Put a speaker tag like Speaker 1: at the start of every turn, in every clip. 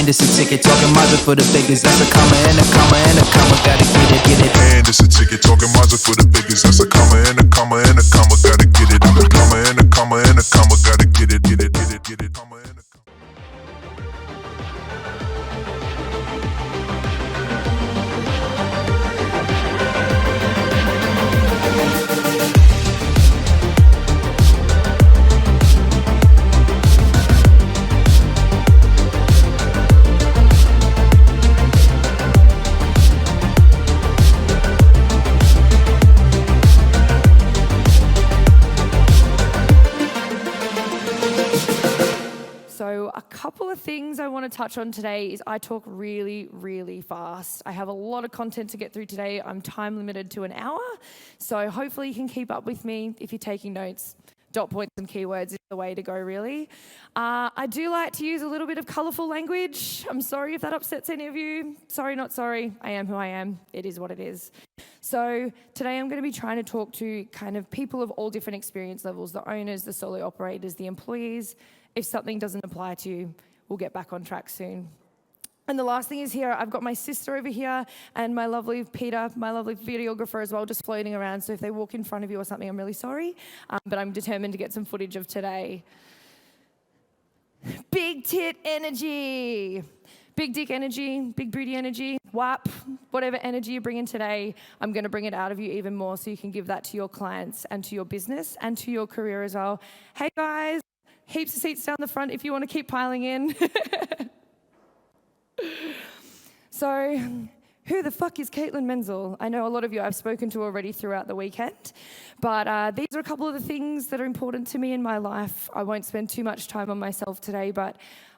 Speaker 1: And it's a ticket talking Mazda for the biggest. That's a comma and a comma and a comma. Gotta get it, get it.
Speaker 2: And it's a ticket talking Mazda for the biggest. That's a comma and a comma and a comma. Gotta get it. I'm a comma and a comma and a comma. Gotta get it, get it, get it, get it. Comma and a comma.
Speaker 3: So a couple of things I want to touch on today is I talk really, really fast. I have a lot of content to get through today. I'm time limited to an hour. So hopefully you can keep up with me. If you're taking notes, dot points and keywords is the way to go, really. I do like to use a little bit of colourful language. I'm sorry if that upsets any of you. Sorry, not sorry. I am who I am. It is what it is. So today I'm going to be trying to talk to kind of people of all different experience levels, the owners, the solo operators, the employees. If something doesn't apply to you, we'll get back on track soon. And the last thing is here, I've got my sister over here and my lovely Peter, my lovely videographer as well, just floating around. So if they walk in front of you or something, I'm really sorry. But I'm determined to get some footage of today. Big tit energy. Big dick energy, big booty energy, WAP, whatever energy you bring in today, I'm going to bring it out of you even more so you can give that to your clients and to your business and to your career as well. Hey guys. Heaps of seats down the front if you want to keep piling in. So, who the fuck is Caitlin Menzel? I know a lot of you I've spoken to already throughout the weekend, but these are a couple of the things that are important to me in my life. I won't spend too much time on myself today, but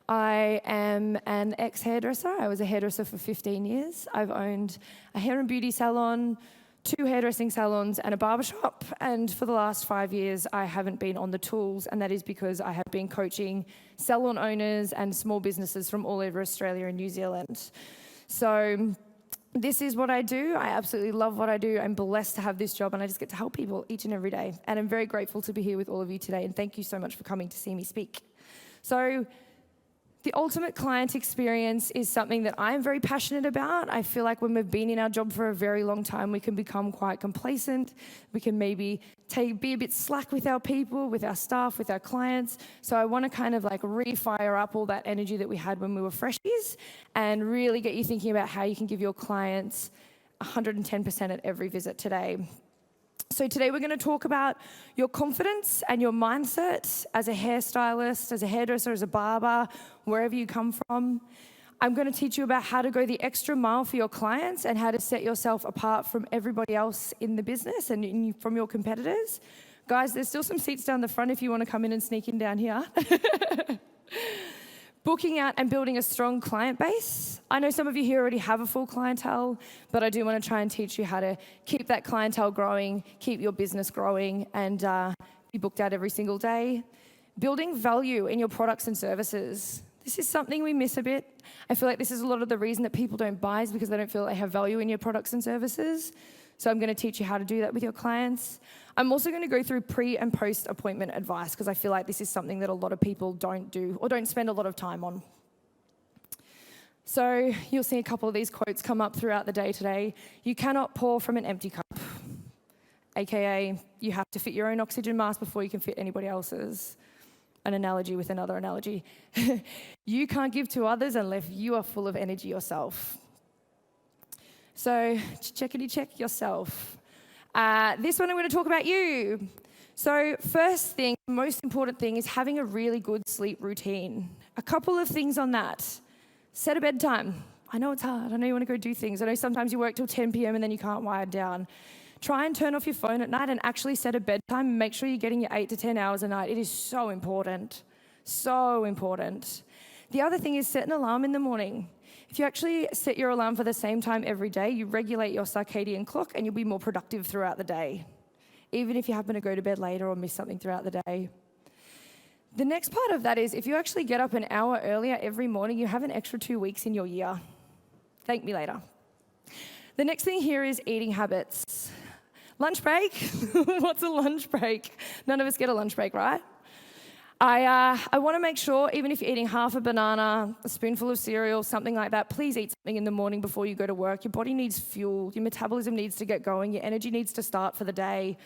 Speaker 3: I am an ex-hairdresser. I was a hairdresser for 15 years. I've owned a hair and beauty salon, 2 hairdressing salons and a barbershop, and for the last 5 years I haven't been on the tools, and that is because I have been coaching salon owners and small businesses from all over Australia and New Zealand. So this is what I do. I absolutely love what I do. I'm blessed to have this job and I just get to help people each and every day, and I'm very grateful to be here with all of you today, and thank you so much for coming to see me speak. So the ultimate client experience is something that I'm very passionate about. I feel like when we've been in our job for a very long time, we can become quite complacent. We can maybe be a bit slack with our people, with our staff, with our clients. So I want to kind of like re-fire up all that energy that we had when we were freshies and really get you thinking about how you can give your clients 110% at every visit today. So today we're going to talk about your confidence and your mindset as a hairstylist, as a hairdresser, as a barber, wherever you come from. I'm going to teach you about how to go the extra mile for your clients and how to set yourself apart from everybody else in the business and from your competitors. Guys, there's still some seats down the front if you want to come in and sneak in down here. Booking out and building a strong client base. I know some of you here already have a full clientele, but I do want to try and teach you how to keep that clientele growing, keep your business growing, and be booked out every single day. Building value in your products and services. This is something we miss a bit. I feel like this is a lot of the reason that people don't buy is because they don't feel they have value in your products and services. So I'm going to teach you how to do that with your clients. I'm also going to go through pre- and post-appointment advice because I feel like this is something that a lot of people don't do or don't spend a lot of time on. So you'll see a couple of these quotes come up throughout the day today. You cannot pour from an empty cup, aka you have to fit your own oxygen mask before you can fit anybody else's. An analogy with another analogy. You can't give to others unless you are full of energy yourself. So check yourself. This one I'm going to talk about you. So first thing, most important thing is having a really good sleep routine. A couple of things on that. Set a bedtime. I know it's hard. I know you want to go do things. I know sometimes you work till 10 p.m. and then you can't wind down. Try and turn off your phone at night and actually set a bedtime and make sure you're getting your 8 to 10 hours a night. It is so important. So important. The other thing is set an alarm in the morning. If you actually set your alarm for the same time every day, you regulate your circadian clock and you'll be more productive throughout the day, even if you happen to go to bed later or miss something throughout the day. The next part of that is if you actually get up an hour earlier every morning, you have an extra 2 weeks in your year. Thank me later. The next thing here is eating habits. Lunch break? What's a lunch break? None of us get a lunch break, right? I want to make sure, even if you're eating half a banana, a spoonful of cereal, something like that, please eat something in the morning before you go to work. Your body needs fuel. Your metabolism needs to get going. Your energy needs to start for the day.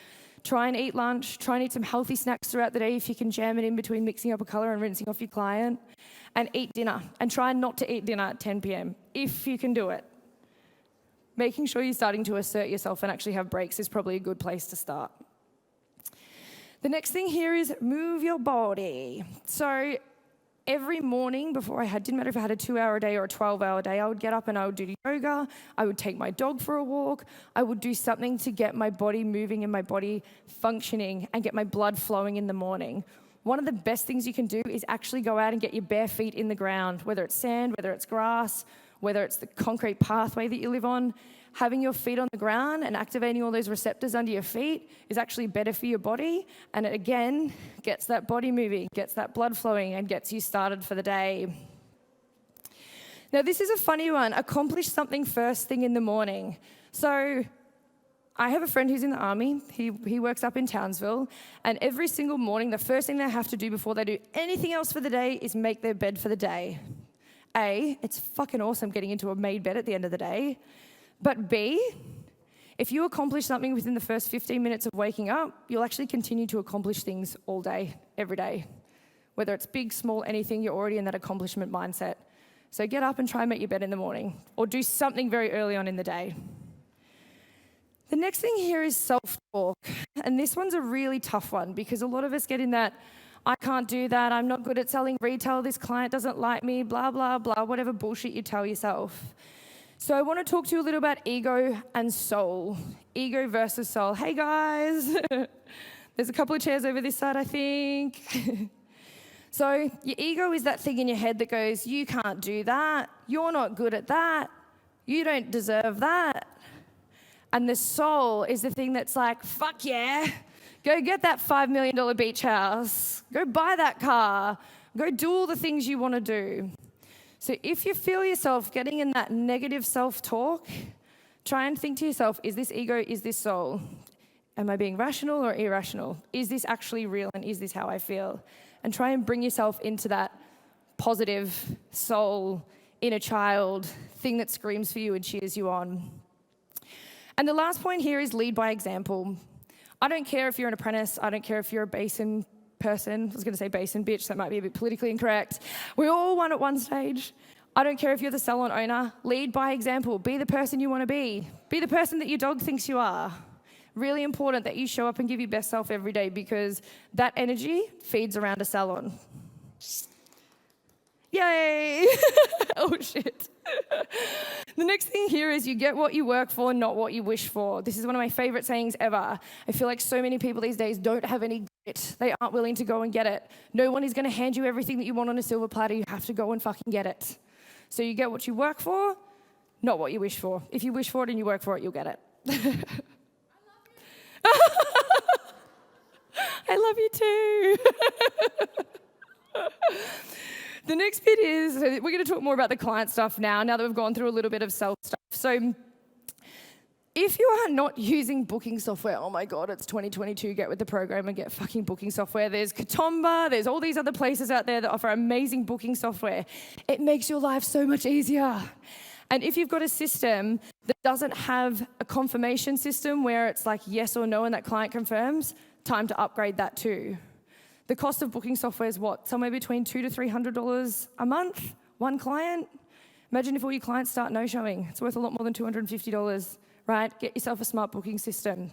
Speaker 3: Try and eat lunch. Try and eat some healthy snacks throughout the day if you can jam it in between mixing up a colour and rinsing off your client. And eat dinner. And try not to eat dinner at 10 p.m. if you can do it. Making sure you're starting to assert yourself and actually have breaks is probably a good place to start. The next thing here is move your body. So every morning before didn't matter if I had a 2-hour day or a 12-hour day, I would get up and I would do yoga. I would take my dog for a walk. I would do something to get my body moving and my body functioning and get my blood flowing in the morning. One of the best things you can do is actually go out and get your bare feet in the ground, whether it's sand, whether it's grass, whether it's the concrete pathway that you live on. Having your feet on the ground and activating all those receptors under your feet is actually better for your body. And it, again, gets that body moving, gets that blood flowing, and gets you started for the day. Now, this is a funny one. Accomplish something first thing in the morning. So I have a friend who's in the army. He works up in Townsville. And every single morning, the first thing they have to do before they do anything else for the day is make their bed for the day. A, it's fucking awesome getting into a made bed at the end of the day. But B, if you accomplish something within the first 15 minutes of waking up, you'll actually continue to accomplish things all day, every day. Whether it's big, small, anything, you're already in that accomplishment mindset. So get up and try and make your bed in the morning, or do something very early on in the day. The next thing here is self-talk. And this one's a really tough one because a lot of us get in that, I can't do that, I'm not good at selling retail, this client doesn't like me, blah, blah, blah, whatever bullshit you tell yourself. So I want to talk to you a little about ego and soul. Ego versus soul. Hey guys, there's a couple of chairs over this side, I think. So your ego is that thing in your head that goes, you can't do that, you're not good at that, you don't deserve that. And the soul is the thing that's like, fuck yeah, go get that $5 million beach house, go buy that car, go do all the things you want to do. So if you feel yourself getting in that negative self-talk, try and think to yourself, is this ego, is this soul? Am I being rational or irrational? Is this actually real and is this how I feel? And try and bring yourself into that positive soul, inner child thing that screams for you and cheers you on. And the last point here is lead by example. I don't care if you're an apprentice, I don't care if you're a basin person. I was going to say basin bitch, that might be a bit politically incorrect. We all won at one stage. I don't care if you're the salon owner. Lead by example. Be the person you want to be. Be the person that your dog thinks you are. Really important that you show up and give your best self every day because that energy feeds around a salon. Yay! Oh, shit. The next thing here is you get what you work for, not what you wish for. This is one of my favorite sayings ever. I feel like so many people these days don't have any grit. They aren't willing to go and get it. No one is going to hand you everything that you want on a silver platter. You have to go and fucking get it. So you get what you work for, not what you wish for. If you wish for it and you work for it, you'll get it. I love you too. The next bit is, we're going to talk more about the client stuff now that we've gone through a little bit of self stuff. So if you are not using booking software, oh my God, it's 2022, get with the program and get fucking booking software. There's Katomba, there's all these other places out there that offer amazing booking software. It makes your life so much easier. And if you've got a system that doesn't have a confirmation system where it's like yes or no and that client confirms, time to upgrade that too. The cost of booking software is what? Somewhere between $200 to $300 a month, one client. Imagine if all your clients start no-showing. It's worth a lot more than $250, right? Get yourself a smart booking system.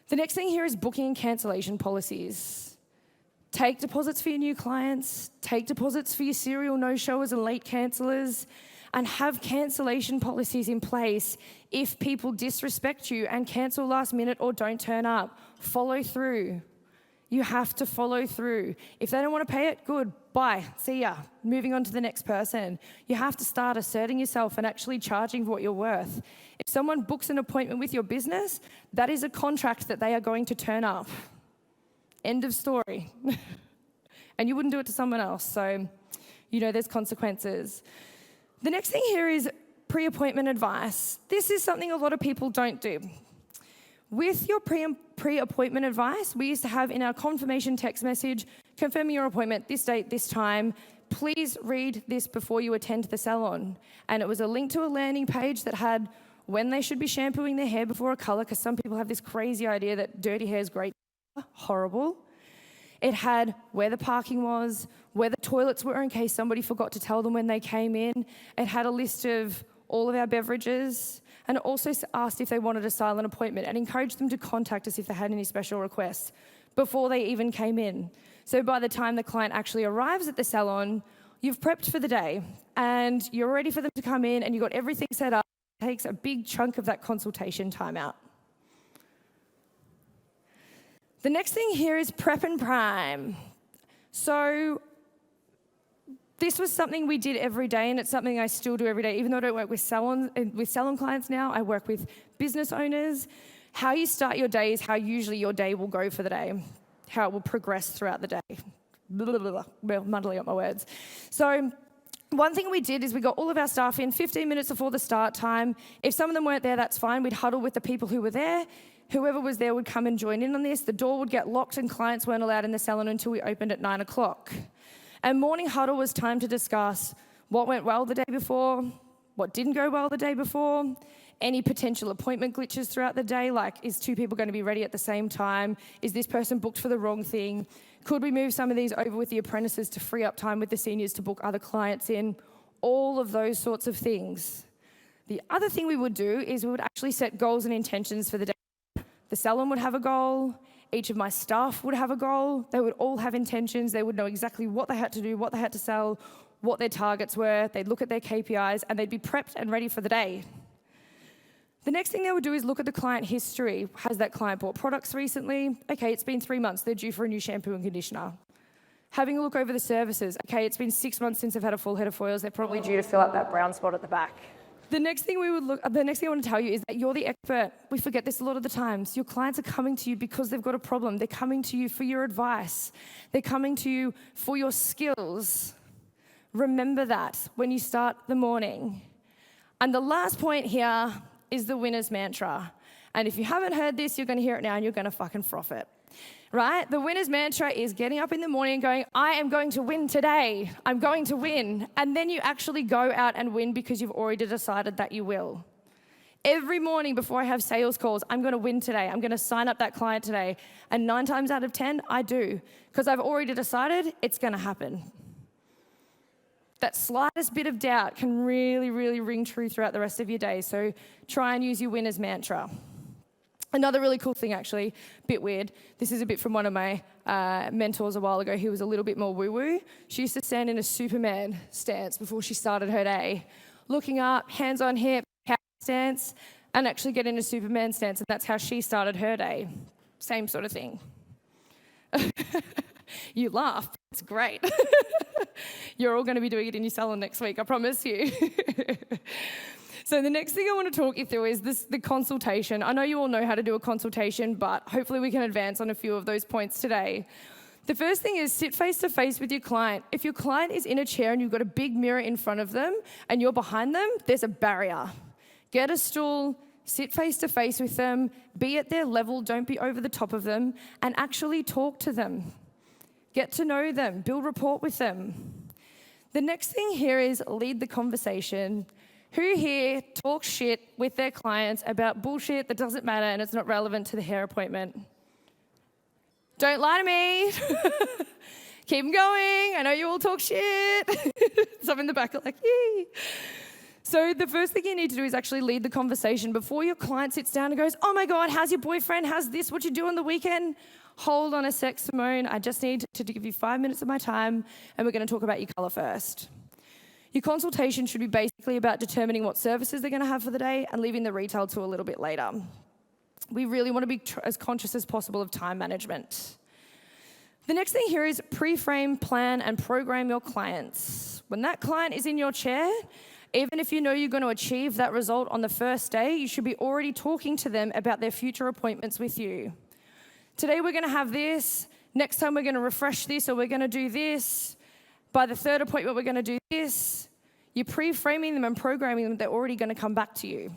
Speaker 3: The next thing here is booking and cancellation policies. Take deposits for your new clients, take deposits for your serial no-showers and late cancellers, and have cancellation policies in place if people disrespect you and cancel last minute or don't turn up. Follow through. You have to follow through. If they don't want to pay it, good, bye, see ya. Moving on to the next person. You have to start asserting yourself and actually charging for what you're worth. If someone books an appointment with your business, that is a contract that they are going to turn up. End of story. And you wouldn't do it to someone else, so you know there's consequences. The next thing here is pre-appointment advice. This is something a lot of people don't do. With your pre-appointment advice, we used to have in our confirmation text message, confirming your appointment, this date, this time. Please read this before you attend the salon. And it was a link to a landing page that had when they should be shampooing their hair before a color, because some people have this crazy idea that dirty hair is great. Horrible. It had where the parking was, where the toilets were in case somebody forgot to tell them when they came in. It had a list of all of our beverages, and it also asked if they wanted a silent appointment and encouraged them to contact us if they had any special requests before they even came in. So by the time the client actually arrives at the salon, you've prepped for the day and you're ready for them to come in and you've got everything set up. It takes a big chunk of that consultation time out. The next thing here is prep and prime. So this was something we did every day, and it's something I still do every day. Even though I don't work with salon clients now, I work with business owners. How you start your day is how usually your day will go for the day, how it will progress throughout the day. Muddling up my words. So one thing we did is we got all of our staff in 15 minutes before the start time. If some of them weren't there, that's fine. We'd huddle with the people who were there. Whoever was there would come and join in on this. The door would get locked and clients weren't allowed in the salon until we opened at 9 o'clock. And morning huddle was time to discuss what went well the day before, what didn't go well the day before, any potential appointment glitches throughout the day, like is 2 people going to be ready at the same time? Is this person booked for the wrong thing? Could we move some of these over with the apprentices to free up time with the seniors to book other clients in? All of those sorts of things. The other thing we would do is we would actually set goals and intentions for the day. The salon would have a goal. Each of my staff would have a goal. They would all have intentions. They would know exactly what they had to do, what they had to sell, what their targets were. They'd look at their KPIs and they'd be prepped and ready for the day. The next thing they would do is look at the client history. Has that client bought products recently? Okay, it's been 3 months. They're due for a new shampoo and conditioner. Having a look over the services. Okay, it's been 6 months since they've had a full head of foils. They're probably due to fill up that brown spot at the back. The next thing I want to tell you is that you're the expert. We forget this a lot of the times. Your clients are coming to you because they've got a problem. They're coming to you for your advice. They're coming to you for your skills. Remember that when you start the morning. And the last point here is the winner's mantra. And if you haven't heard this, you're going to hear it now and you're going to fucking froth it. Right? The winner's mantra is getting up in the morning and going, I am going to win today. I'm going to win. And then you actually go out and win because you've already decided that you will. Every morning before I have sales calls, I'm going to win today. I'm going to sign up that client today. And 9 times out of 10, I do. Because I've already decided it's going to happen. That slightest bit of doubt can really, really ring true throughout the rest of your day. So try and use your winner's mantra. Another really cool thing, actually, a bit weird. This is a bit from one of my mentors a while ago who was a little bit more woo-woo. She used to stand in a Superman stance before she started her day, looking up, hands on hip, cat stance, and actually get in a Superman stance, and that's how she started her day. Same sort of thing. You laugh. It's great. You're all going to be doing it in your salon next week, I promise you. So the next thing I want to talk you through is the consultation. I know you all know how to do a consultation, but hopefully we can advance on a few of those points today. The first thing is sit face to face with your client. If your client is in a chair and you've got a big mirror in front of them and you're behind them, there's a barrier. Get a stool, sit face to face with them, be at their level, don't be over the top of them, and actually talk to them. Get to know them, build rapport with them. The next thing here is lead the conversation. Who here talks shit with their clients about bullshit that doesn't matter and it's not relevant to the hair appointment? Don't lie to me. Keep them going. I know you all talk shit. Some in the back are like, yee. So the first thing you need to do is actually lead the conversation. Before your client sits down and goes, oh my God, how's your boyfriend? How's this? What you do on the weekend? Hold on a sec, Simone. I just need to give you 5 minutes of my time and we're going to talk about your colour first. Your consultation should be basically about determining what services they're going to have for the day and leaving the retail to a little bit later. We really want to be as conscious as possible of time management. The next thing here is pre-frame, plan, and program your clients. When that client is in your chair, even if you know you're going to achieve that result on the first day, you should be already talking to them about their future appointments with you. Today we're going to have this. Next time we're going to refresh this, or we're going to do this. By the third appointment, we're going to do this. You're pre-framing them and programming them. They're already going to come back to you.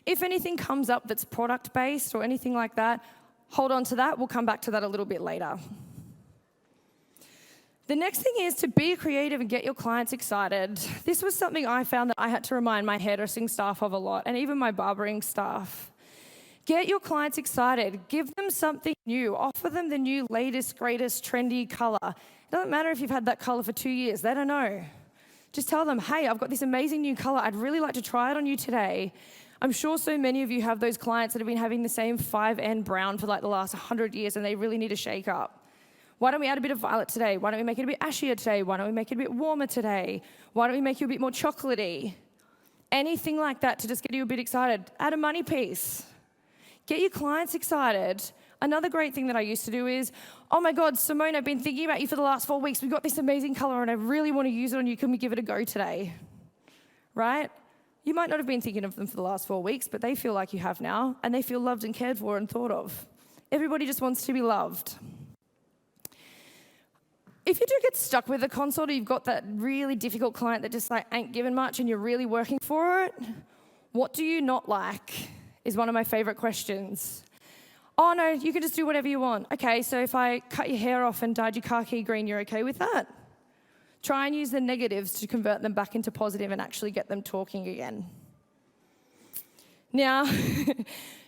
Speaker 3: If anything comes up that's product-based or anything like that, hold on to that. We'll come back to that a little bit later. The next thing is to be creative and get your clients excited. This was something I found that I had to remind my hairdressing staff of a lot, and even my barbering staff. Get your clients excited. Give them something new. Offer them the new, latest, greatest, trendy color. It doesn't matter if you've had that color for 2 years. They don't know. Just tell them, hey, I've got this amazing new color. I'd really like to try it on you today. I'm sure so many of you have those clients that have been having the same 5N brown for like the last 100 years and they really need a shake up. Why don't we add a bit of violet today? Why don't we make it a bit ashier today? Why don't we make it a bit warmer today? Why don't we make you a bit more chocolatey? Anything like that to just get you a bit excited. Add a money piece. Get your clients excited. Another great thing that I used to do is, oh my God, Simone, I've been thinking about you for the last 4 weeks. We've got this amazing color and I really want to use it on you. Can we give it a go today? Right? You might not have been thinking of them for the last 4 weeks, but they feel like you have now and they feel loved and cared for and thought of. Everybody just wants to be loved. If you do get stuck with a consult or you've got that really difficult client that just like ain't giving much and you're really working for it, what do you not like is one of my favorite questions. Oh no, you can just do whatever you want. Okay, so if I cut your hair off and dyed your khaki green, you're okay with that? Try and use the negatives to convert them back into positive and actually get them talking again. Now,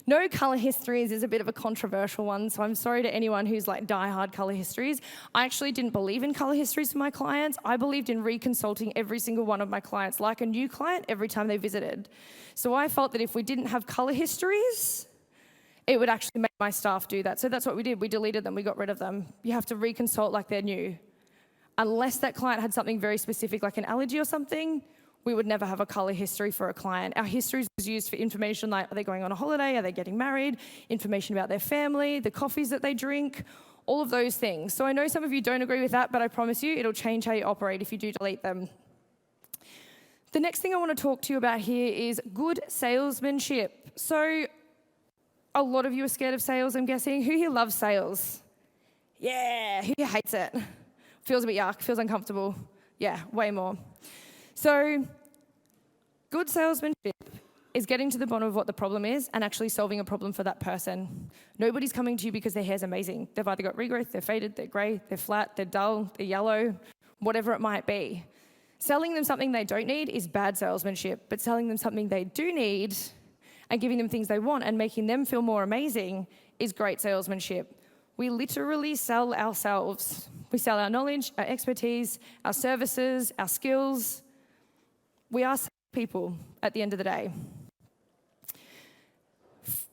Speaker 3: no colour histories is a bit of a controversial one, so I'm sorry to anyone who's like die-hard colour histories. I actually didn't believe in colour histories for my clients. I believed in reconsulting every single one of my clients like a new client every time they visited. So I felt that if we didn't have colour histories, it would actually make my staff do that. So that's what we did. We deleted them. We got rid of them. You have to reconsult like they're new. Unless that client had something very specific like an allergy or something, we would never have a colour history for a client. Our histories was used for information like, are they going on a holiday? Are they getting married? Information about their family, the coffees that they drink, all of those things. So I know some of you don't agree with that, but I promise you it'll change how you operate if you do delete them. The next thing I want to talk to you about here is good salesmanship. So a lot of you are scared of sales, I'm guessing. Who here loves sales? Yeah, who here hates it? Feels a bit yuck, feels uncomfortable. Yeah, way more. So good salesmanship is getting to the bottom of what the problem is and actually solving a problem for that person. Nobody's coming to you because their hair's amazing. They've either got regrowth, they're faded, they're grey, they're flat, they're dull, they're yellow, whatever it might be. Selling them something they don't need is bad salesmanship, but selling them something they do need and giving them things they want and making them feel more amazing is great salesmanship. We literally sell ourselves. We sell our knowledge, our expertise, our services, our skills. We are people at the end of the day.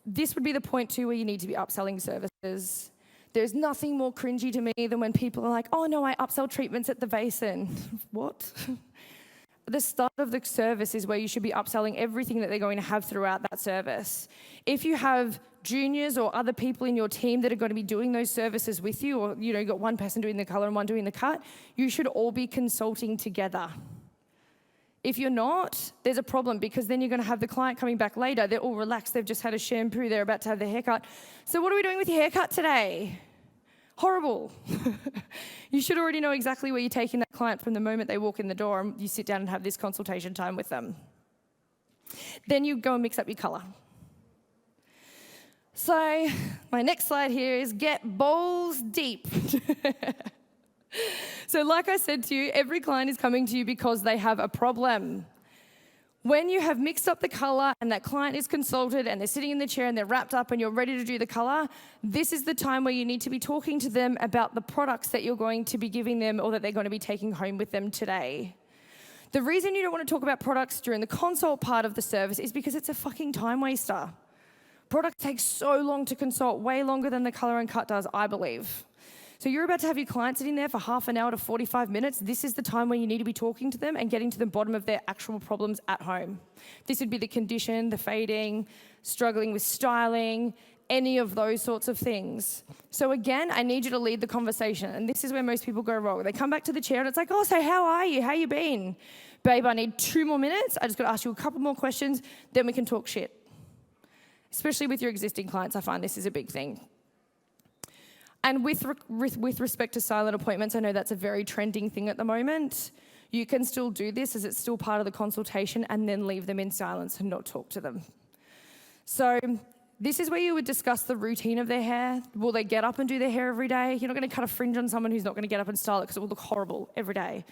Speaker 3: This would be the point too where you need to be upselling services. There's nothing more cringy to me than when people are like, oh no, I upsell treatments at the basin. What? The start of the service is where you should be upselling everything that they're going to have throughout that service. If you have juniors or other people in your team that are going to be doing those services with you, or you've got one person doing the color and one doing the cut, you should all be consulting together. If you're not, there's a problem because then you're going to have the client coming back later. They're all relaxed. They've just had a shampoo. They're about to have their haircut. So what are we doing with your haircut today? Horrible. You should already know exactly where you're taking that client from the moment they walk in the door and you sit down and have this consultation time with them. Then you go and mix up your color. So my next slide here is get balls deep. So like I said to you, every client is coming to you because they have a problem. When you have mixed up the color and that client is consulted and they're sitting in the chair and they're wrapped up and you're ready to do the color, this is the time where you need to be talking to them about the products that you're going to be giving them or that they're going to be taking home with them today. The reason you don't want to talk about products during the consult part of the service is because it's a fucking time waster. Product takes so long to consult, way longer than the color and cut does, I believe. So you're about to have your client sitting there for half an hour to 45 minutes. This is the time when you need to be talking to them and getting to the bottom of their actual problems at home. This would be the condition, the fading, struggling with styling, any of those sorts of things. So again, I need you to lead the conversation. And this is where most people go wrong. They come back to the chair and it's like, oh, so how are you? How you been? Babe, I need 2 more minutes. I just got to ask you a couple more questions, then we can talk shit. Especially with your existing clients, I find this is a big thing. And with respect to silent appointments, I know that's a very trending thing at the moment. You can still do this as it's still part of the consultation and then leave them in silence and not talk to them. So This is where you would discuss the routine of their hair. Will they get up and do their hair every day? You're not going to cut a fringe on someone who's not going to get up and style it because it will look horrible every day.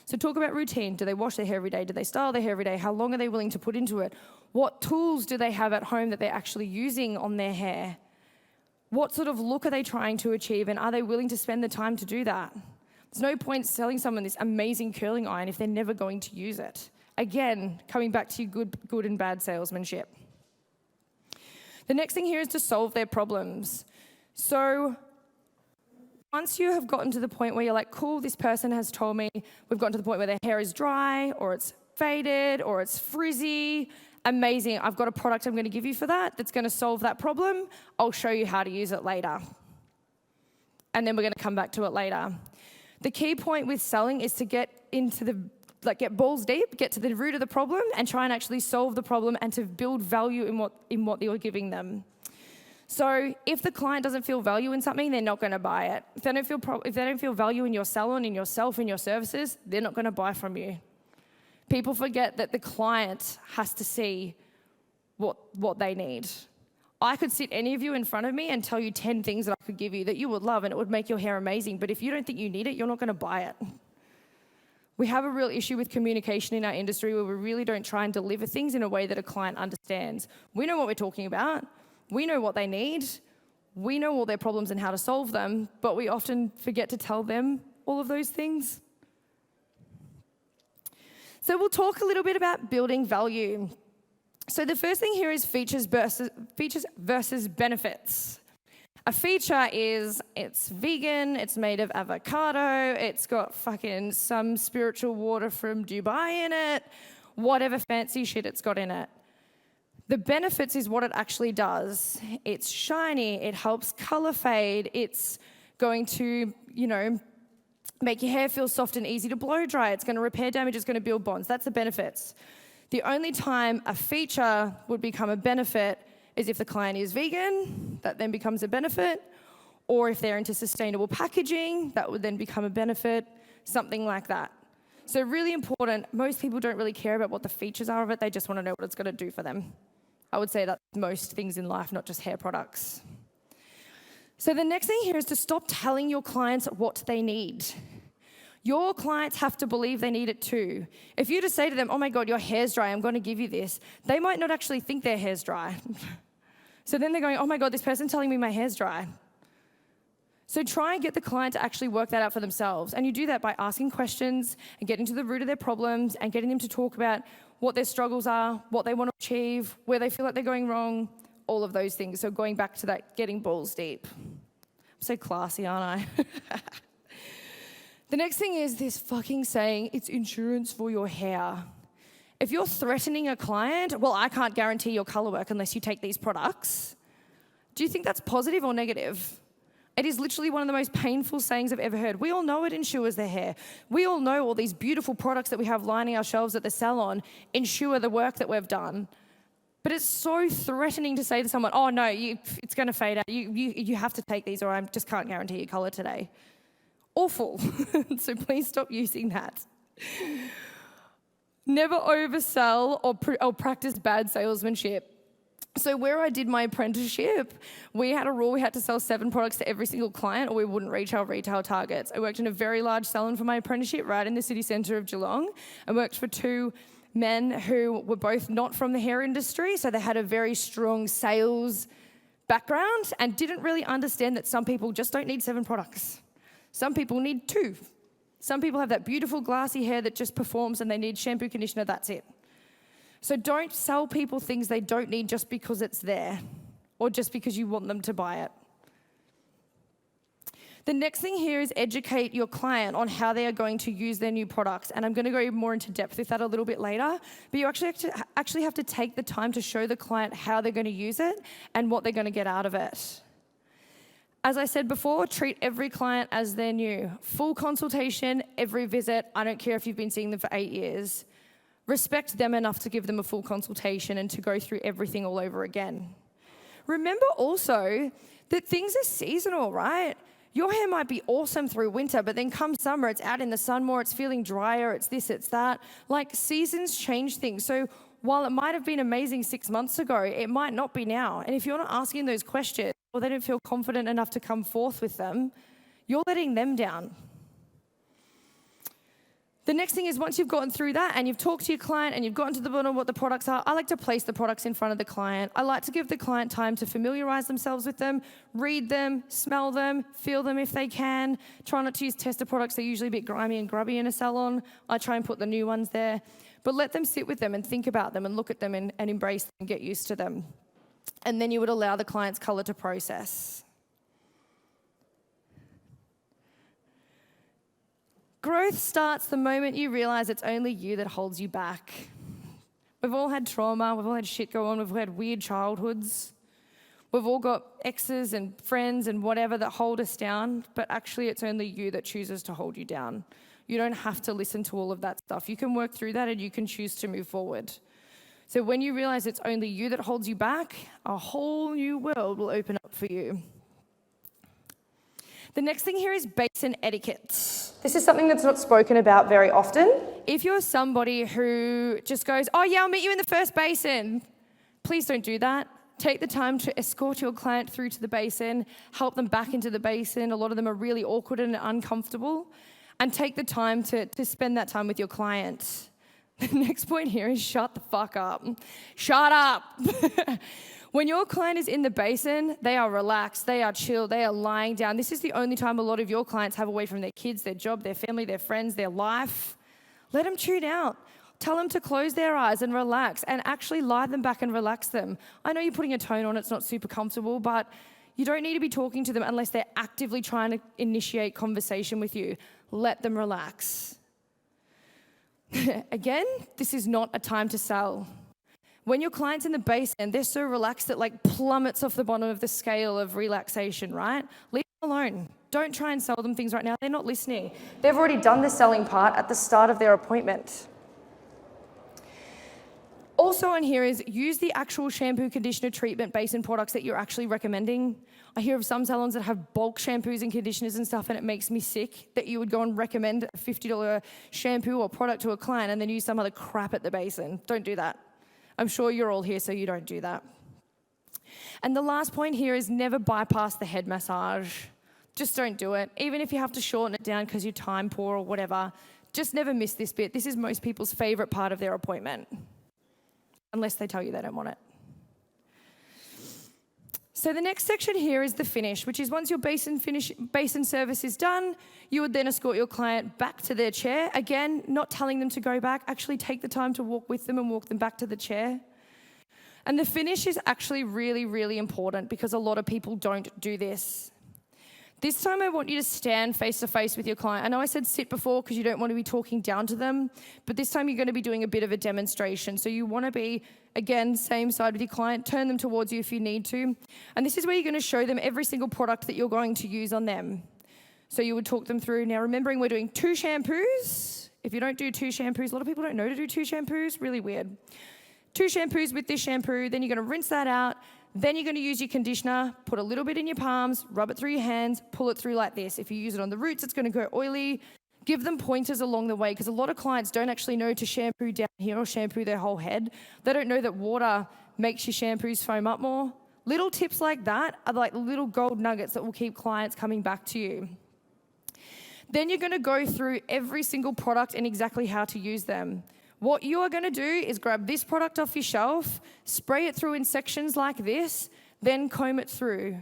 Speaker 3: So talk about routine. Do they wash their hair every day? Do they style their hair every day? How long are they willing to put into it? What tools do they have at home that they're actually using on their hair? What sort of look are they trying to achieve, and are they willing to spend the time to do that? There's no point selling someone this amazing curling iron if they're never going to use it. Again, coming back to your good and bad salesmanship. The next thing here is to solve their problems. So once you have gotten to the point where you're like, cool, this person has told me, we've gotten to the point where their hair is dry or it's faded or it's frizzy, amazing, I've got a product I'm going to give you for that that's going to solve that problem. I'll show you how to use it later. And then we're going to come back to it later. The key point with selling is to get balls deep, get to the root of the problem and try and actually solve the problem and to build value in what you're giving them. So if the client doesn't feel value in something, they're not going to buy it. If they don't feel value in your salon, in yourself, in your services, they're not going to buy from you. People forget that the client has to see what they need. I could sit any of you in front of me and tell you 10 things that I could give you that you would love and it would make your hair amazing. But if you don't think you need it, you're not going to buy it. We have a real issue with communication in our industry where we really don't try and deliver things in a way that a client understands. We know what we're talking about. We know what they need. We know all their problems and how to solve them, but we often forget to tell them all of those things. So we'll talk a little bit about building value. So the first thing here is features versus benefits. A feature is, it's vegan, it's made of avocado, it's got fucking some spiritual water from Dubai in it, whatever fancy shit it's got in it. The benefits is what it actually does. It's shiny, it helps color fade, it's going to, make your hair feel soft and easy to blow dry, it's going to repair damage, it's going to build bonds. That's the benefits. The only time a feature would become a benefit is if the client is vegan, that then becomes a benefit, or if they're into sustainable packaging, that would then become a benefit, something like that. So really important, most people don't really care about what the features are of it, they just want to know what it's going to do for them. I would say that's most things in life, not just hair products. So the next thing here is to stop telling your clients what they need. Your clients have to believe they need it too. If you just say to them, oh my God, your hair's dry, I'm going to give you this, they might not actually think their hair's dry. So then they're going, oh my God, this person's telling me my hair's dry. So try and get the client to actually work that out for themselves. And you do that by asking questions and getting to the root of their problems and getting them to talk about what their struggles are, what they want to achieve, where they feel like they're going wrong, all of those things. So going back to that, getting balls deep. I'm so classy, aren't I? The next thing is this fucking saying, it's insurance for your hair. If you're threatening a client, well, I can't guarantee your color work unless you take these products. Do you think that's positive or negative? It is literally one of the most painful sayings I've ever heard. We all know it insures their hair. We all know all these beautiful products that we have lining our shelves at the salon insure the work that we've done. But it's so threatening to say to someone, oh no, it's going to fade out. You have to take these or I just can't guarantee your color today. Awful. So please stop using that. Never oversell or practice bad salesmanship. So where I did my apprenticeship, we had a rule we had to sell 7 products to every single client or we wouldn't reach our retail targets. I worked in a very large salon for my apprenticeship right in the city centre of Geelong. I worked for 2 men who were both not from the hair industry, so they had a very strong sales background and didn't really understand that some people just don't need 7 products. Some people need 2. Some people have that beautiful glassy hair that just performs and they need shampoo, conditioner, that's it. So don't sell people things they don't need just because it's there or just because you want them to buy it. The next thing here is educate your client on how they are going to use their new products. And I'm going to go more into depth with that a little bit later. But you actually have to take the time to show the client how they're going to use it and what they're going to get out of it. As I said before, treat every client as they're new. Full consultation, every visit. I don't care if you've been seeing them for 8 years. Respect them enough to give them a full consultation and to go through everything all over again. Remember also that things are seasonal, right? Your hair might be awesome through winter, but then come summer, it's out in the sun more, it's feeling drier, it's this, it's that. Like seasons change things. So while it might have been amazing 6 months ago, it might not be now. And if you're not asking those questions, or they don't feel confident enough to come forth with them, you're letting them down. The next thing is, once you've gotten through that and you've talked to your client and you've gotten to the bottom of what the products are, I like to place the products in front of the client. I like to give the client time to familiarize themselves with them, read them, smell them, feel them if they can. Try not to use tester products. They're usually a bit grimy and grubby in a salon. I try and put the new ones there. But let them sit with them and think about them and look at them and embrace them and get used to them. And then you would allow the client's color to process. Growth starts the moment you realize it's only you that holds you back. We've all had trauma, we've all had shit go on, we've had weird childhoods. We've all got exes and friends and whatever that hold us down, but actually it's only you that chooses to hold you down. You don't have to listen to all of that stuff. You can work through that and you can choose to move forward. So when you realize it's only you that holds you back, a whole new world will open up for you. The next thing here is basin etiquette. This is something that's not spoken about very often. If you're somebody who just goes, oh yeah, I'll meet you in the first basin, please don't do that. Take the time to escort your client through to the basin, help them back into the basin. A lot of them are really awkward and uncomfortable. And take the time to spend that time with your client. The next point here is shut the fuck up. Shut up. When your client is in the basin, they are relaxed, they are chill, they are lying down. This is the only time a lot of your clients have away from their kids, their job, their family, their friends, their life. Let them tune out. Tell them to close their eyes and relax and actually lie them back and relax them. I know you're putting a tone on, it's not super comfortable, but you don't need to be talking to them unless they're actively trying to initiate conversation with you. Let them relax. Again, this is not a time to sell. When your client's in the basin, they're so relaxed that like plummets off the bottom of the scale of relaxation, right? Leave them alone. Don't try and sell them things right now. They're not listening. They've already done the selling part at the start of their appointment. Also on here is use the actual shampoo, conditioner, treatment, basin products that you're actually recommending. I hear of some salons that have bulk shampoos and conditioners and stuff, and it makes me sick that you would go and recommend a $50 shampoo or product to a client and then use some other crap at the basin. Don't do that. I'm sure you're all here, so you don't do that. And the last point here is never bypass the head massage. Just don't do it. Even if you have to shorten it down because you're time poor or whatever, just never miss this bit. This is most people's favorite part of their appointment, unless they tell you they don't want it. So the next section here is the finish, which is once your basin service is done, you would then escort your client back to their chair. Again, not telling them to go back, actually take the time to walk with them and walk them back to the chair. And the finish is actually really, really important because a lot of people don't do this. This time I want you to stand face to face with your client. I know I said sit before because you don't want to be talking down to them, but this time you're going to be doing a bit of a demonstration. So you want to be, again, same side with your client, turn them towards you if you need to. And this is where you're going to show them every single product that you're going to use on them. So you would talk them through. Now remembering we're doing 2 shampoos. If you don't do 2 shampoos, a lot of people don't know to do 2 shampoos, really weird. 2 shampoos with this shampoo, then you're going to rinse that out. Then you're going to use your conditioner, put a little bit in your palms, rub it through your hands, pull it through like this. If you use it on the roots, it's going to go oily. Give them pointers along the way because a lot of clients don't actually know to shampoo down here or shampoo their whole head. They don't know that water makes your shampoos foam up more. Little tips like that are like little gold nuggets that will keep clients coming back to you. Then you're going to go through every single product and exactly how to use them. What you are going to do is grab this product off your shelf, spray it through in sections like this, then comb it through.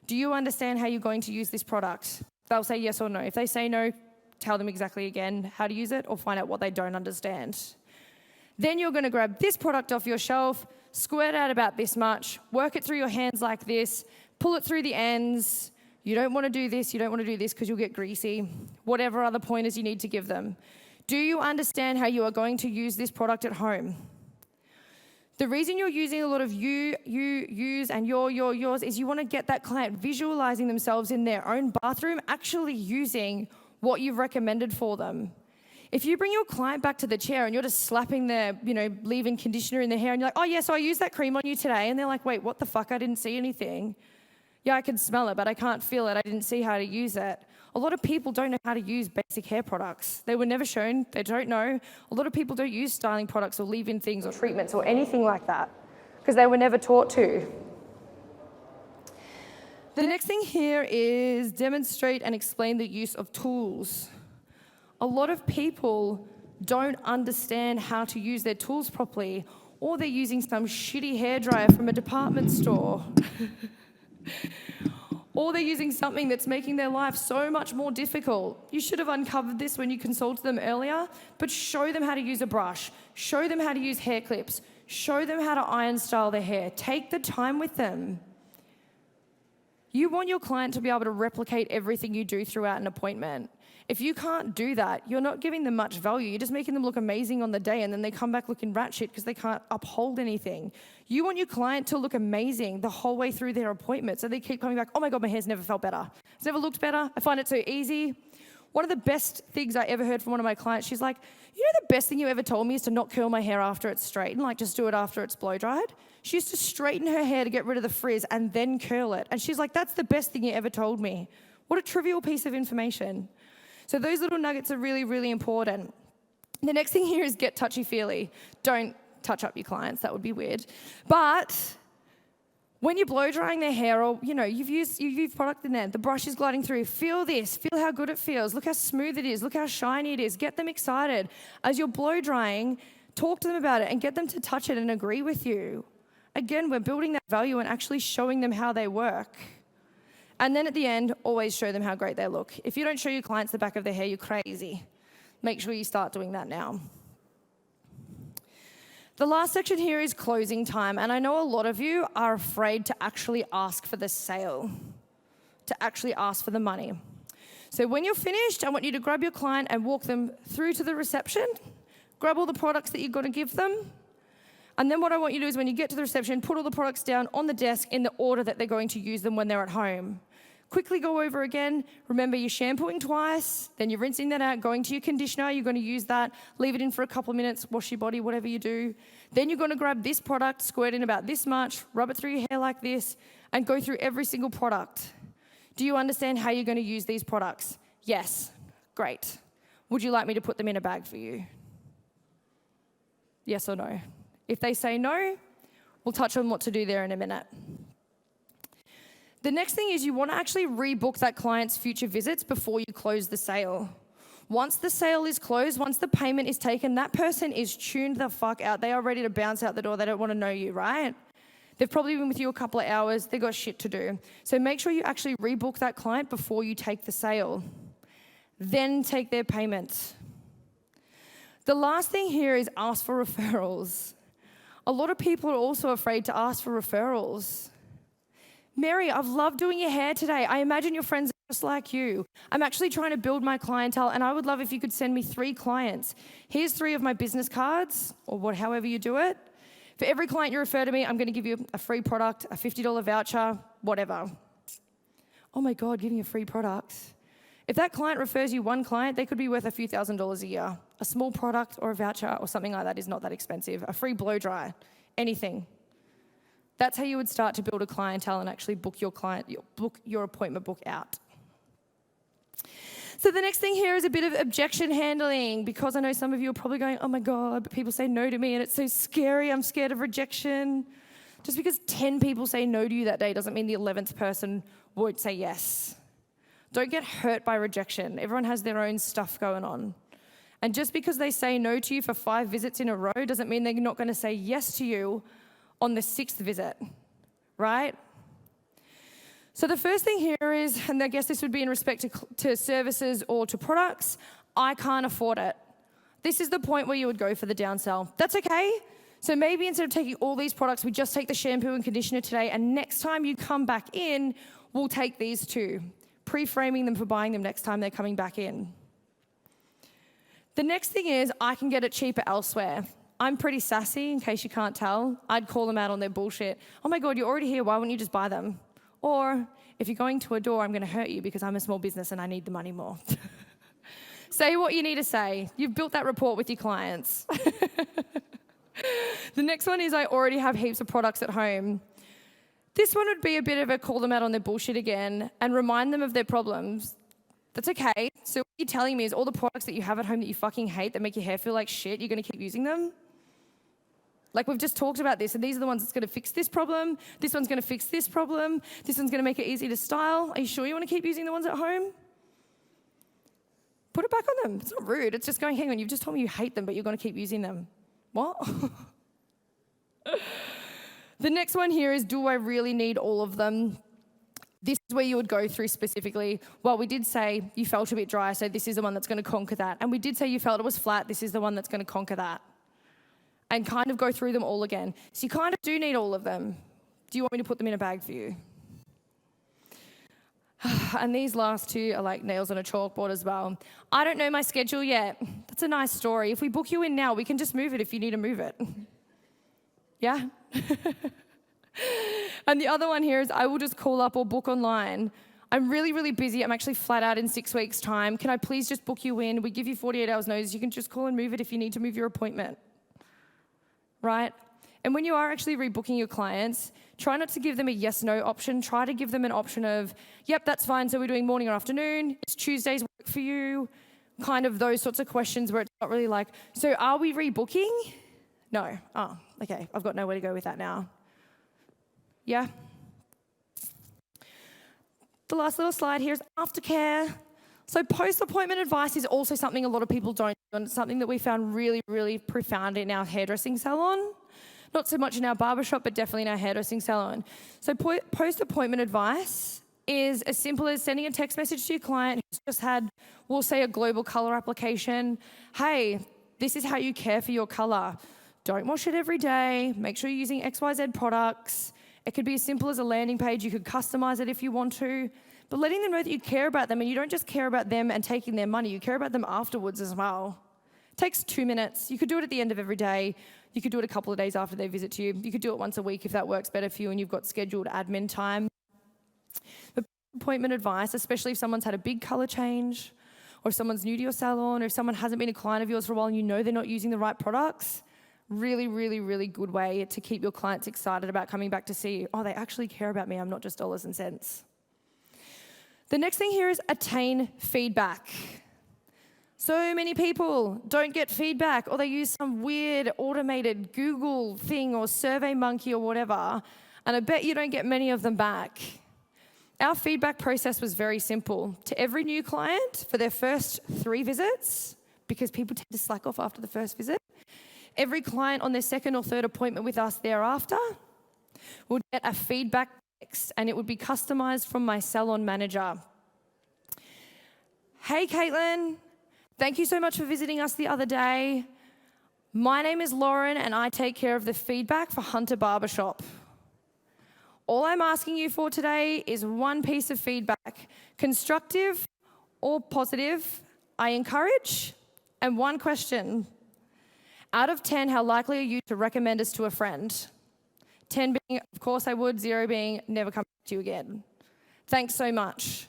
Speaker 3: Do you understand how you're going to use this product? They'll say yes or no. If they say no, tell them exactly again how to use it or find out what they don't understand. Then you're going to grab this product off your shelf, squirt out about this much, work it through your hands like this, pull it through the ends. You don't want to do this, you don't want to do this because you'll get greasy. Whatever other pointers you need to give them. Do you understand how you are going to use this product at home? The reason you're using a lot of yous, and yours is you want to get that client visualizing themselves in their own bathroom, actually using what you've recommended for them. If you bring your client back to the chair and you're just slapping their, leave-in conditioner in their hair and you're like, oh yeah, so I used that cream on you today. And they're like, wait, what the fuck? I didn't see anything. Yeah, I can smell it, but I can't feel it. I didn't see how to use it. A lot of people don't know how to use basic hair products. They were never shown, they don't know. A lot of people don't use styling products or leave-in things or treatments or anything like that because they were never taught to. The next thing here is demonstrate and explain the use of tools. A lot of people don't understand how to use their tools properly, or they're using some shitty hairdryer from a department store. Or they're using something that's making their life so much more difficult. You should have uncovered this when you consulted them earlier, but show them how to use a brush. Show them how to use hair clips. Show them how to iron style their hair. Take the time with them. You want your client to be able to replicate everything you do throughout an appointment. If you can't do that, you're not giving them much value. You're just making them look amazing on the day, and then they come back looking rat shit because they can't uphold anything. You want your client to look amazing the whole way through their appointment, so they keep coming back, oh my God, my hair's never felt better. It's never looked better. I find it so easy. One of the best things I ever heard from one of my clients, she's like, you know the best thing you ever told me is to not curl my hair after it's straightened, like just do it after it's blow dried? She used to straighten her hair to get rid of the frizz and then curl it. And she's like, that's the best thing you ever told me. What a trivial piece of information. So those little nuggets are really, really important. The next thing here is get touchy-feely. Don't touch up your clients, that would be weird. But when you're blow drying their hair, or you've used product in there, the brush is gliding through, feel this, feel how good it feels, look how smooth it is, look how shiny it is, get them excited. As you're blow drying, talk to them about it and get them to touch it and agree with you. Again, we're building that value and actually showing them how they work. And then at the end, always show them how great they look. If you don't show your clients the back of their hair, you're crazy. Make sure you start doing that now. The last section here is closing time. And I know a lot of you are afraid to actually ask for the sale, to actually ask for the money. So when you're finished, I want you to grab your client and walk them through to the reception, grab all the products that you're going to give them. And then what I want you to do is when you get to the reception, put all the products down on the desk in the order that they're going to use them when they're at home. Quickly go over again. Remember, you're shampooing twice, then you're rinsing that out, going to your conditioner, you're going to use that, leave it in for a couple of minutes, wash your body, whatever you do. Then you're going to grab this product, squirt in about this much, rub it through your hair like this, and go through every single product. Do you understand how you're going to use these products? Yes. Great. Would you like me to put them in a bag for you? Yes or no? If they say no, we'll touch on what to do there in a minute. The next thing is you want to actually rebook that client's future visits before you close the sale. Once the sale is closed, once the payment is taken, that person is tuned the fuck out. They are ready to bounce out the door. They don't want to know you, right? They've probably been with you a couple of hours. They've got shit to do. So make sure you actually rebook that client before you take the sale. Then take their payment. The last thing here is ask for referrals. A lot of people are also afraid to ask for referrals. Mary, I've loved doing your hair today. I imagine your friends are just like you. I'm actually trying to build my clientele, and I would love if you could send me 3 clients. Here's 3 of my business cards, or however you do it. For every client you refer to me, I'm going to give you a free product, a $50 voucher, whatever. Oh my God, giving a free product. If that client refers you 1 client, they could be worth a few $1,000s a year. A small product or a voucher or something like that is not that expensive. A free blow dry, anything. That's how you would start to build a clientele and actually book your appointment book out. So the next thing here is a bit of objection handling, because I know some of you are probably going, oh my God, but people say no to me and it's so scary. I'm scared of rejection. Just because 10 people say no to you that day doesn't mean the 11th person won't say yes. Don't get hurt by rejection. Everyone has their own stuff going on. And just because they say no to you for 5 visits in a row doesn't mean they're not going to say yes to you on the 6th visit, right? So the first thing here is, and I guess this would be in respect to services or to products, I can't afford it. This is the point where you would go for the downsell. That's okay. So maybe instead of taking all these products, we just take the shampoo and conditioner today, and next time you come back in, we'll take these 2, pre-framing them for buying them next time they're coming back in. The next thing is I can get it cheaper elsewhere. I'm pretty sassy, in case you can't tell. I'd call them out on their bullshit. Oh my God, you're already here. Why wouldn't you just buy them? Or if you're going to a door, I'm going to hurt you because I'm a small business and I need the money more. Say what you need to say. You've built that rapport with your clients. The next one is I already have heaps of products at home. This one would be a bit of a call them out on their bullshit again and remind them of their problems. That's okay. So what you're telling me is all the products that you have at home that you fucking hate that make your hair feel like shit, you're going to keep using them? Like we've just talked about this, and these are the ones that's going to fix this problem. This one's going to fix this problem. This one's going to make it easy to style. Are you sure you want to keep using the ones at home? Put it back on them. It's not rude. It's just going, hang on, you've just told me you hate them, but you're going to keep using them. What? The next one here is, do I really need all of them? This is where you would go through specifically. Well, we did say you felt a bit dry, so this is the one that's going to conquer that. And we did say you felt it was flat. This is the one that's going to conquer that. And kind of go through them all again. So you kind of do need all of them. Do you want me to put them in a bag for you? And these last two are like nails on a chalkboard as well. I don't know my schedule yet. That's a nice story. If we book you in now, we can just move it if you need to move it. Yeah? And the other one here is, I will just call up or book online. I'm really, really busy. I'm actually flat out in 6 weeks' time. Can I please just book you in? We give you 48 hours notice. You can just call and move it if you need to move your appointment. Right? And when you are actually rebooking your clients, try not to give them a yes-no option. Try to give them an option of, yep, that's fine, so we're doing morning or afternoon. Is Tuesdays work for you? Kind of those sorts of questions where it's not really like, so are we rebooking? No. Oh, okay. I've got nowhere to go with that now. Yeah? The last little slide here is aftercare. So post-appointment advice is also something a lot of people don't do, and it's something that we found really, really profound in our hairdressing salon. Not so much in our barbershop, but definitely in our hairdressing salon. So post-appointment advice is as simple as sending a text message to your client who's just had, we'll say, a global color application. Hey, this is how you care for your color. Don't wash it every day. Make sure you're using XYZ products. It could be as simple as a landing page. You could customize it if you want to. But letting them know that you care about them, and you don't just care about them and taking their money, you care about them afterwards as well. It takes 2 minutes. You could do it at the end of every day. You could do it a couple of days after they visit you. You could do it once a week if that works better for you and you've got scheduled admin time. But appointment advice, especially if someone's had a big color change, or if someone's new to your salon, or if someone hasn't been a client of yours for a while and you know they're not using the right products, really, really, really good way to keep your clients excited about coming back to see you. Oh, they actually care about me. I'm not just dollars and cents. The next thing here is attain feedback. So many people don't get feedback, or they use some weird automated Google thing or SurveyMonkey or whatever, and I bet you don't get many of them back. Our feedback process was very simple. To every new client for their first 3 visits, because people tend to slack off after the first visit, every client on their second or third appointment with us thereafter would get a feedback text, and it would be customized from my salon manager. Hey, Caitlin. Thank you so much for visiting us the other day. My name is Lauren, and I take care of the feedback for Hunter Barbershop. All I'm asking you for today is one piece of feedback, constructive or positive, I encourage, and one question. Out of 10, how likely are you to recommend us to a friend? 10 being, of course I would, 0 being, never come back to you again. Thanks so much.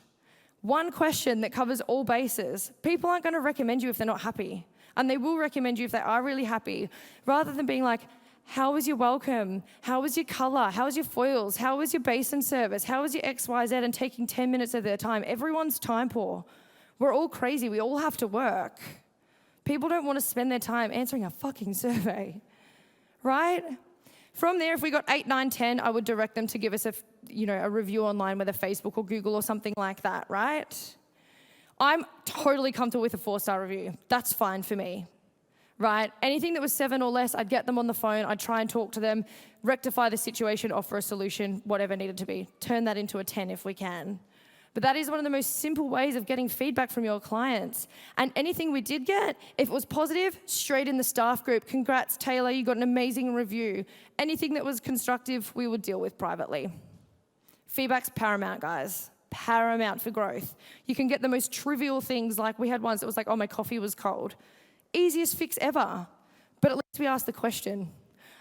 Speaker 3: One question that covers all bases. People aren't going to recommend you if they're not happy. And they will recommend you if they are really happy. Rather than being like, how was your welcome? How was your color? How was your foils? How was your basin service? How was your XYZ? And taking 10 minutes of their time. Everyone's time poor. We're all crazy. We all have to work. People don't want to spend their time answering a fucking survey. Right? From there, if we got 8, 9, 10, I would direct them to give us a review online, whether Facebook or Google or something like that, right? I'm totally comfortable with a 4-star review. That's fine for me, right? Anything that was 7 or less, I'd get them on the phone. I'd try and talk to them, rectify the situation, offer a solution, whatever needed to be. Turn that into a 10 if we can. But that is one of the most simple ways of getting feedback from your clients. And anything we did get, if it was positive, straight in the staff group. Congrats, Taylor, you got an amazing review. Anything that was constructive, we would deal with privately. Feedback's paramount, guys. Paramount for growth. You can get the most trivial things, like we had ones that was like, oh, my coffee was cold. Easiest fix ever. But at least we asked the question.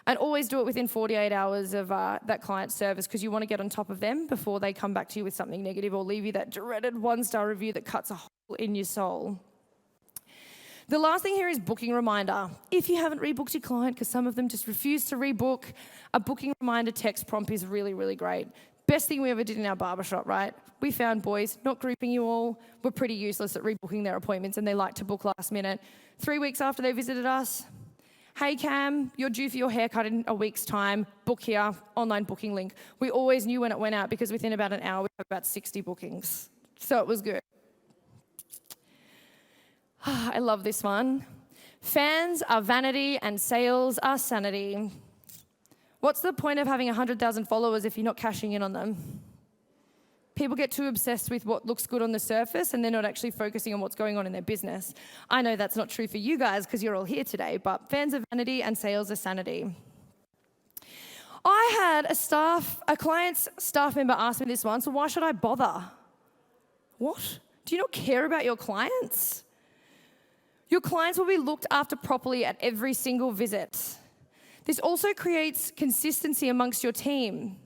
Speaker 3: And always do it within 48 hours of that client's service, because you want to get on top of them before they come back to you with something negative or leave you that dreaded 1-star review that cuts a hole in your soul. The last thing here is booking reminder. If you haven't rebooked your client, because some of them just refuse to rebook, a booking reminder text prompt is really, really great. Best thing we ever did in our barbershop, right? We found boys, not grouping you all, were pretty useless at rebooking their appointments and they like to book last minute. 3 weeks after they visited us, hey Cam, you're due for your haircut in a week's time, book here, online booking link. We always knew when it went out because within about an hour we had about 60 bookings. So it was good. I love this one. Fans are vanity and sales are sanity. What's the point of having 100,000 followers if you're not cashing in on them? People get too obsessed with what looks good on the surface and they're not actually focusing on what's going on in their business. I know that's not true for you guys because you're all here today, but fans are vanity and sales are sanity. I had a client's staff member ask me this once, so why should I bother? What? Do you not care about your clients? Your clients will be looked after properly at every single visit. This also creates consistency amongst your team.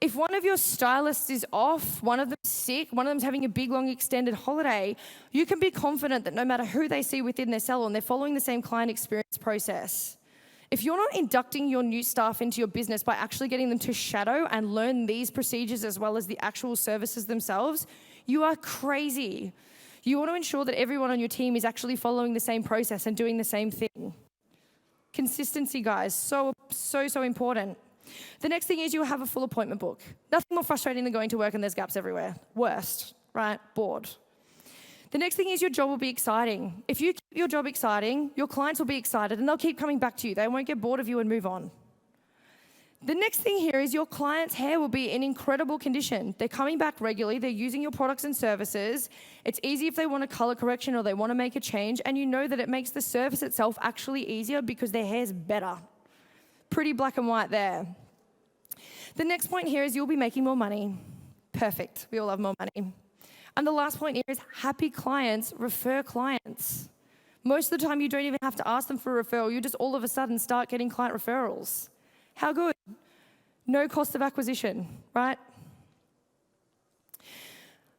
Speaker 3: If one of your stylists is off, one of them's sick, one of them's having a big, long, extended holiday, you can be confident that no matter who they see within their salon, they're following the same client experience process. If you're not inducting your new staff into your business by actually getting them to shadow and learn these procedures as well as the actual services themselves, you are crazy. You want to ensure that everyone on your team is actually following the same process and doing the same thing. Consistency, guys, so important. The next thing is you'll have a full appointment book. Nothing more frustrating than going to work and there's gaps everywhere. Worst, right? Bored. The next thing is your job will be exciting. If you keep your job exciting, your clients will be excited and they'll keep coming back to you. They won't get bored of you and move on. The next thing here is your client's hair will be in incredible condition. They're coming back regularly. They're using your products and services. It's easy if they want a color correction or they want to make a change, and you know that it makes the service itself actually easier because their hair's better. Pretty black and white there. The next point here is you'll be making more money. Perfect. We all love more money. And the last point here is happy clients refer clients. Most of the time you don't even have to ask them for a referral. You just all of a sudden start getting client referrals. How good? No cost of acquisition, right?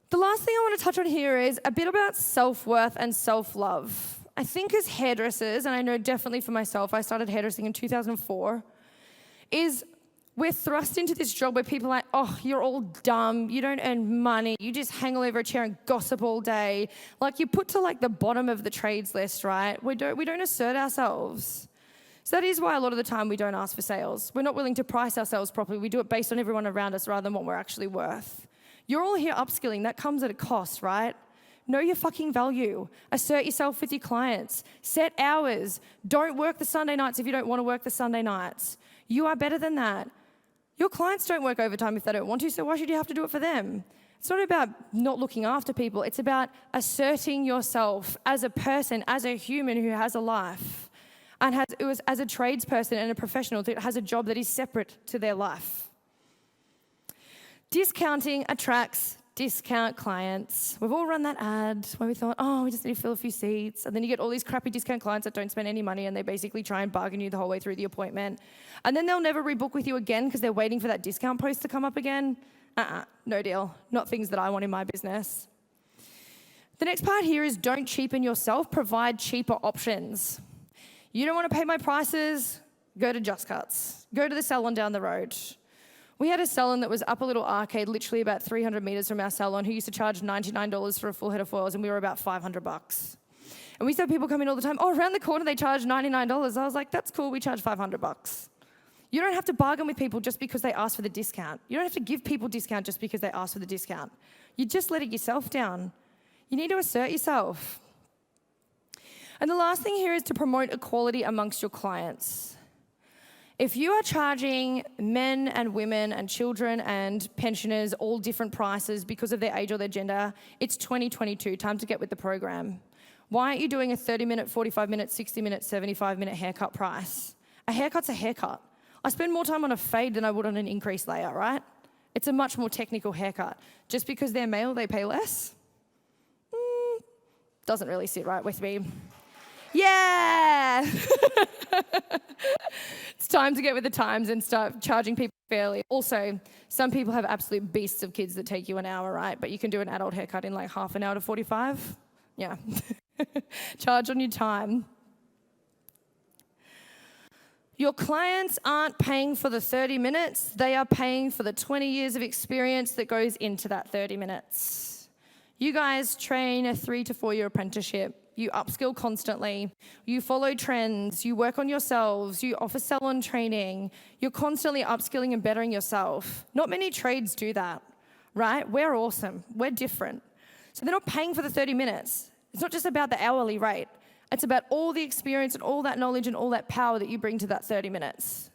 Speaker 3: The last thing I want to touch on here is a bit about self-worth and self-love. I think as hairdressers, and I know definitely for myself, I started hairdressing in 2004, is we're thrust into this job where people are like, oh, you're all dumb, you don't earn money, you just hang all over a chair and gossip all day. Like you're put to like the bottom of the trades list, right? We don't assert ourselves. So that is why a lot of the time we don't ask for sales. We're not willing to price ourselves properly. We do it based on everyone around us rather than what we're actually worth. You're all here upskilling. That comes at a cost, right? Know your fucking value. Assert yourself with your clients. Set hours. Don't work the Sunday nights if you don't want to work the Sunday nights. You are better than that. Your clients don't work overtime if they don't want to, so why should you have to do it for them? It's not about not looking after people. It's about asserting yourself as a person, as a human who has a life. And as a tradesperson and a professional that has a job that is separate to their life. Discounting attracts discount clients. We've all run that ad where we thought, oh, we just need to fill a few seats. And then you get all these crappy discount clients that don't spend any money and they basically try and bargain you the whole way through the appointment. And then they'll never rebook with you again because they're waiting for that discount post to come up again. No deal. Not things that I want in my business. The next part here is don't cheapen yourself. Provide cheaper options. You don't want to pay my prices? Go to Just Cuts. Go to the salon down the road. We had a salon that was up a little arcade, literally about 300 meters from our salon, who used to charge $99 for a full head of foils, and we were about $500. And we used to have people come in all the time, oh, around the corner they charge $99. I was like, that's cool, we charge $500. You don't have to bargain with people just because they ask for the discount. You don't have to give people discount just because they ask for the discount. You just let it yourself down. You need to assert yourself. And the last thing here is to promote equality amongst your clients. If you are charging men and women and children and pensioners all different prices because of their age or their gender, it's 2022, time to get with the program. Why aren't you doing a 30-minute, 45-minute, 60-minute, 75-minute haircut price? A haircut's a haircut. I spend more time on a fade than I would on an increased layout, right? It's a much more technical haircut. Just because they're male, they pay less? Doesn't really sit right with me. Yeah! It's time to get with the times and start charging people fairly. Also, some people have absolute beasts of kids that take you an hour, right? But you can do an adult haircut in like half an hour to 45. Yeah. Charge on your time. Your clients aren't paying for the 30 minutes, they are paying for the 20 years of experience that goes into that 30 minutes. You guys train a 3 to 4 year apprenticeship. You upskill constantly. You follow trends. You work on yourselves. You offer salon training. You're constantly upskilling and bettering yourself. Not many trades do that, right? We're awesome. We're different. So they're not paying for the 30 minutes. It's not just about the hourly rate. It's about all the experience and all that knowledge and all that power that you bring to that 30 minutes.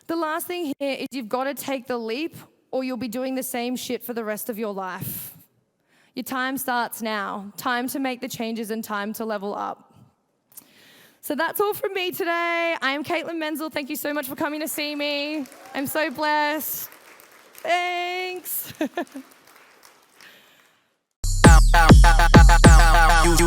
Speaker 3: The last thing here is you've got to take the leap or you'll be doing the same shit for the rest of your life. Your time starts now. Time to make the changes and time to level up. So that's all from me today. I am Caitlin Menzel. Thank you so much for coming to see me. I'm so blessed. Thanks.
Speaker 1: You